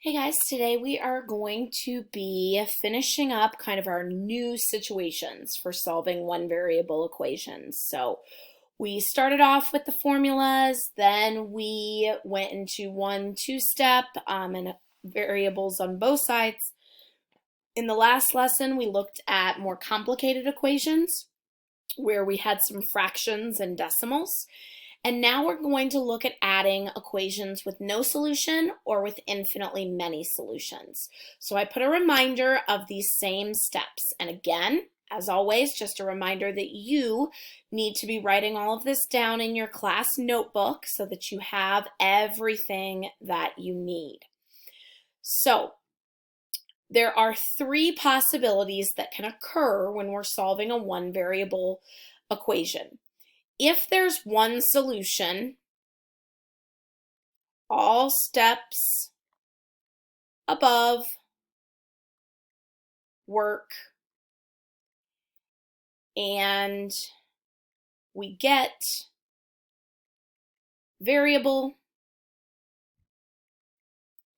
Hey guys, today we are going to be finishing up kind of our new situations for solving one variable equations. So we started off with the formulas, then we went into one two-step and variables on both sides. In the last lesson, we looked at more complicated equations where we had some fractions and decimals. And now we're going to look at adding equations with no solution or with infinitely many solutions. So I put a reminder of these same steps. And again, as always, just a reminder that you need to be writing all of this down in your class notebook so that you have everything that you need. So there are three possibilities that can occur when we're solving a one variable equation. If there's one solution, all steps above work, and we get variable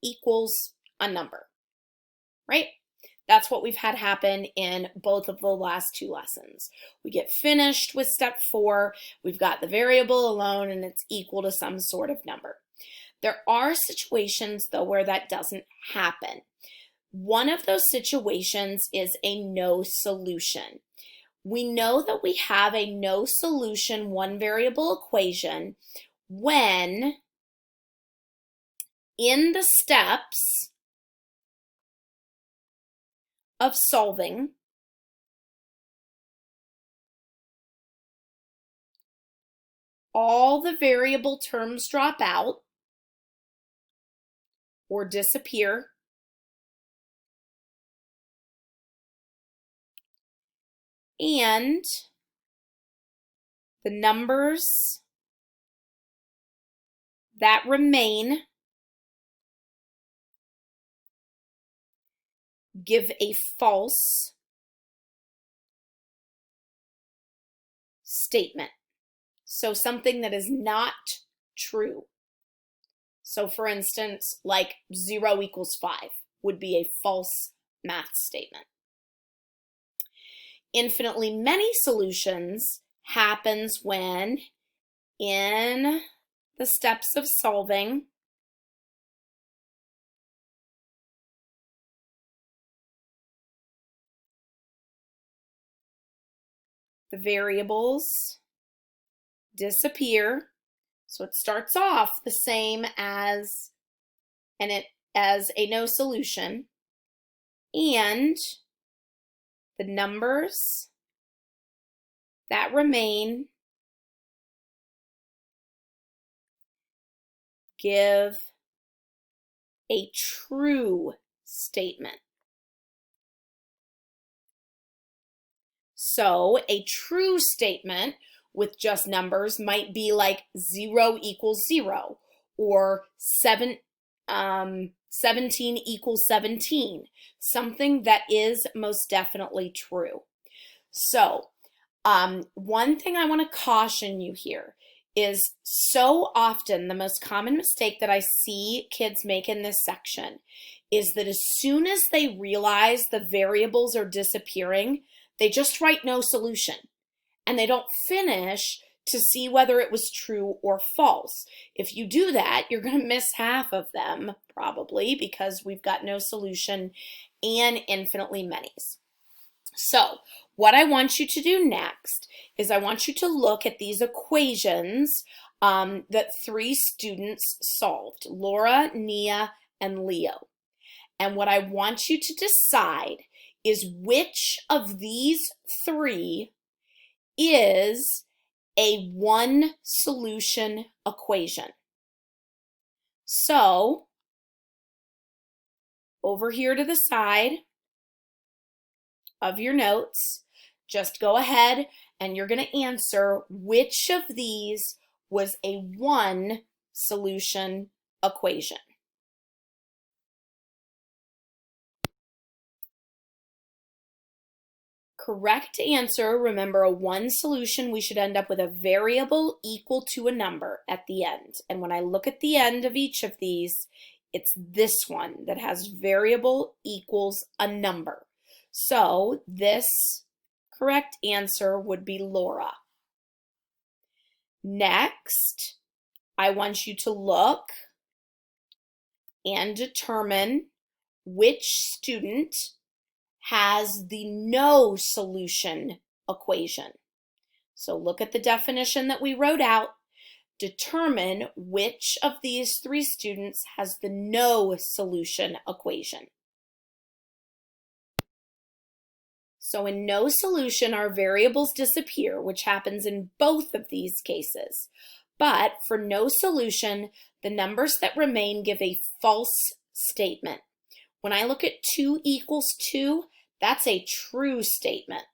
equals a number, right? That's what we've had happen in both of the last two lessons. We get finished with step 4, we've got the variable alone, and it's equal to some sort of number. There are situations, though, where that doesn't happen. One of those situations is a no solution. We know that we have a no solution one variable equation when in the steps of solving, all the variable terms drop out or disappear, and the numbers that remain give a false statement. So something that is not true. So for instance, like 0 equals 5 would be a false math statement. Infinitely many solutions happens when in the steps of solving, the variables disappear. So it starts off the same as a no solution, and the numbers that remain give a true statement. So a true statement with just numbers might be like 0 equals 0 or 17 equals 17, something that is most definitely true. So one thing I want to caution you here is so often the most common mistake that I see kids make in this section is that as soon as they realize the variables are disappearing, they just write no solution and they don't finish to see whether it was true or false. If you do that, you're going to miss half of them probably because we've got no solution and infinitely many's. So what I want you to do next is I want you to look at these equations that 3 students solved, Laura, Nia, and Leo. And what I want you to decide is which of these 3 is a one solution equation. So over here to the side of your notes, just go ahead and you're going to answer which of these was a one solution equation. Correct answer, remember a one solution, we should end up with a variable equal to a number at the end. And when I look at the end of each of these, It's this one that has variable equals a number. So this correct answer would be Laura. Next, I want you to look and determine which student has the no solution equation. So look at the definition that we wrote out. Determine which of these three students has the no solution equation. So in no solution, our variables disappear, which happens in both of these cases. But for no solution, the numbers that remain give a false statement. When I look at 2 equals 2, that's a true statement.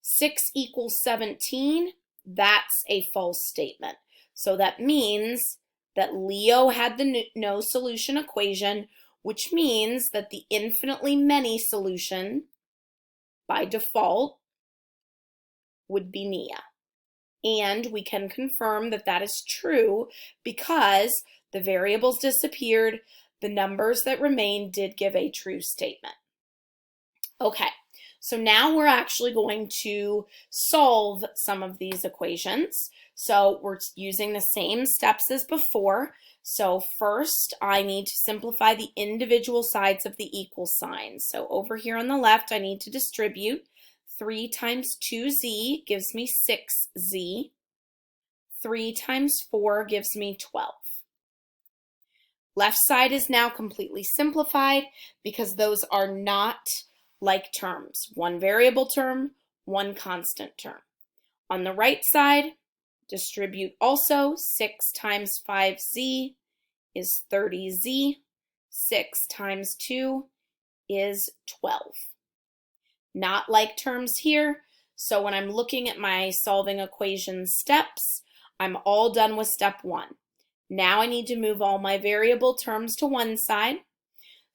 6 equals 17, that's a false statement. So that means that Leo had the no solution equation, which means that the infinitely many solution by default would be Nia. And we can confirm that that is true because the variables disappeared. The numbers that remain did give a true statement. Okay, so now we're actually going to solve some of these equations. So we're using the same steps as before. So first, I need to simplify the individual sides of the equal sign. So over here on the left, I need to distribute. 3 times 2z gives me 6z. 3 times 4 gives me 12. Left side is now completely simplified because those are not like terms. One variable term, one constant term. On the right side, distribute also. 6 times 5z is 30z. 6 times 2 is 12. Not like terms here. So when I'm looking at my solving equation steps, I'm all done with step 1. Now I need to move all my variable terms to one side.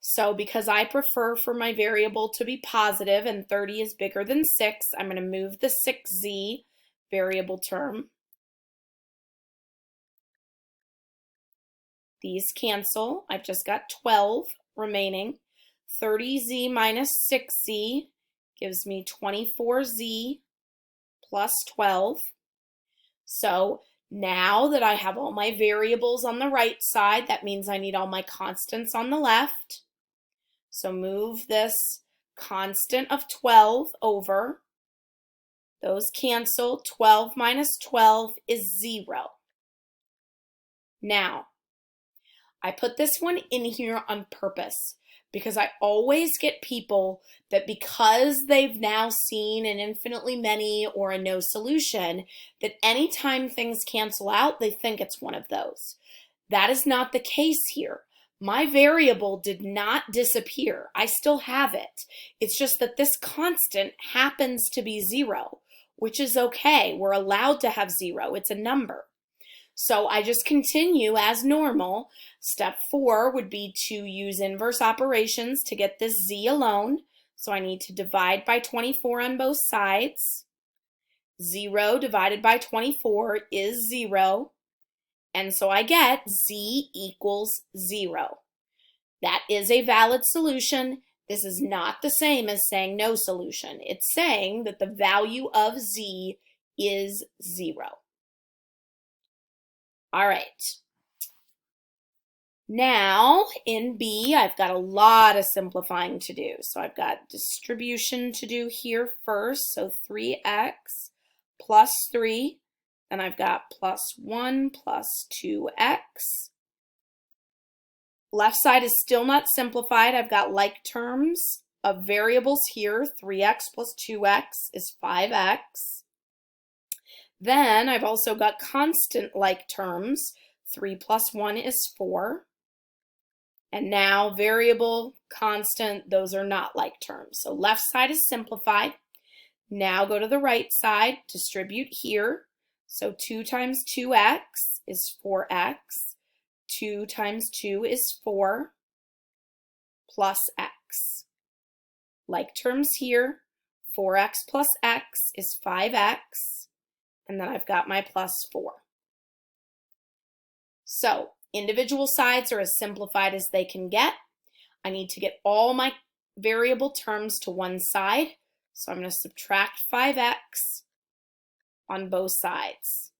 So because I prefer for my variable to be positive and 30 is bigger than 6, I'm going to move the 6z variable term. These cancel. I've just got 12 remaining. 30z minus 6z gives me 24z plus 12. So now that I have all my variables on the right side, that means I need all my constants on the left. So move this constant of 12 over. Those cancel. 12 minus 12 is 0. Now, I put this one in here on purpose because I always get people that because they've now seen an infinitely many or a no solution, that anytime things cancel out, they think it's one of those. That is not the case here. My variable did not disappear. I still have it. It's just that this constant happens to be 0, which is okay. We're allowed to have 0. It's a number. So I just continue as normal. Step 4 would be to use inverse operations to get this z alone. So I need to divide by 24 on both sides. 0 divided by 24 is 0. And so I get z equals 0. That is a valid solution. This is not the same as saying no solution. It's saying that the value of z is 0. All right. Now in B, I've got a lot of simplifying to do. So I've got distribution to do here first. So 3x plus 3. Then I've got plus 1 plus 2x. Left side is still not simplified. I've got like terms of variables here. 3x plus 2x is 5x. Then I've also got constant like terms. 3 plus 1 is 4. And now variable, constant, those are not like terms. So left side is simplified. Now go to the right side, distribute here. So 2 times 2x is 4x. 2 times 2 is 4 plus x. Like terms here, 4x plus x is 5x. And then I've got my plus 4. So individual sides are as simplified as they can get. I need to get all my variable terms to one side. So I'm going to subtract 5x on both sides.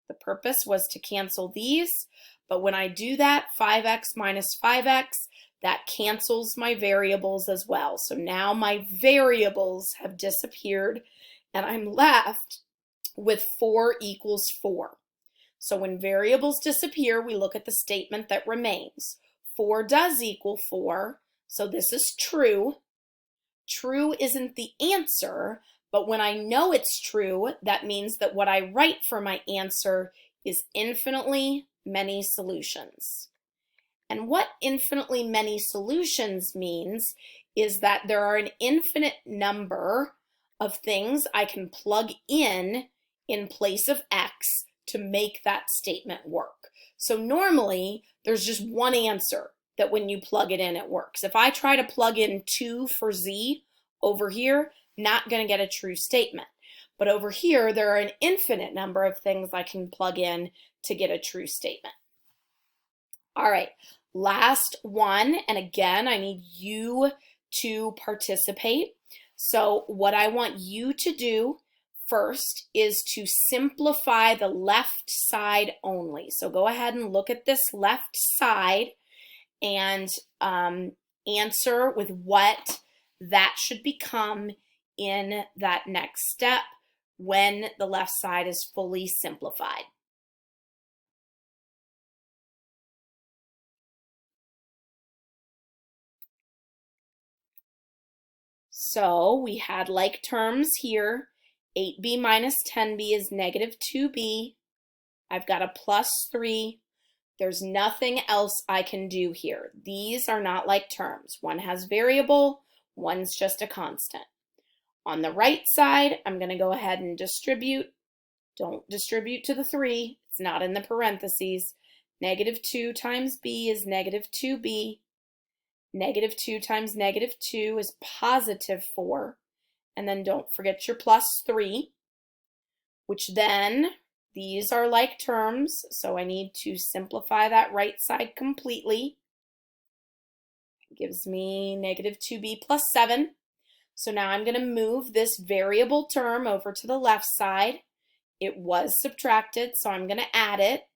The purpose was to cancel these, but when I do that, 5x minus 5x, that cancels my variables as well. So now my variables have disappeared and I'm left with 4 equals 4. So when variables disappear, we look at the statement that remains. 4 does equal 4, so this is true. True isn't the answer, but when I know it's true, that means that what I write for my answer is infinitely many solutions. And what infinitely many solutions means is that there are an infinite number of things I can plug in place of x to make that statement work. So normally there's just one answer that when you plug it in, it works. If I try to plug in 2 for z over here, not going to get a true statement. But over here, there are an infinite number of things I can plug in to get a true statement. All right, last one, and again, I need you to participate. So what I want you to do first is to simplify the left side only. So go ahead and look at this left side and answer with what that should become in that next step when the left side is fully simplified. So we had like terms here. 8b minus 10b is negative 2b. I've got a plus 3. There's nothing else I can do here. These are not like terms. One has variable, one's just a constant. On the right side, I'm going to go ahead and distribute. Don't distribute to the 3. It's not in the parentheses. Negative 2 times b is negative 2b. Negative 2 times negative 2 is positive 4. And then don't forget your plus 3, which then, these are like terms, so I need to simplify that right side completely. It gives me negative 2b plus 7. So now I'm going to move this variable term over to the left side. It was subtracted, so I'm going to add it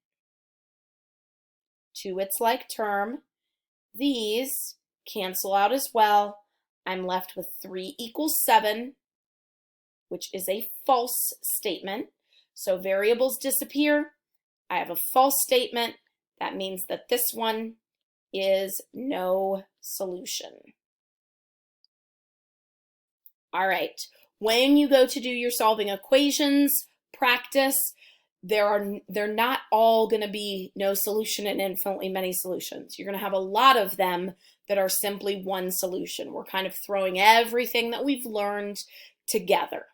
to its like term. These cancel out as well. I'm left with 3 equals 7, which is a false statement. So variables disappear. I have a false statement. That means that this one is no solution. All right, when you go to do your solving equations practice, they're not all going to be no solution and infinitely many solutions. You're going to have a lot of them that are simply one solution. We're kind of throwing everything that we've learned together.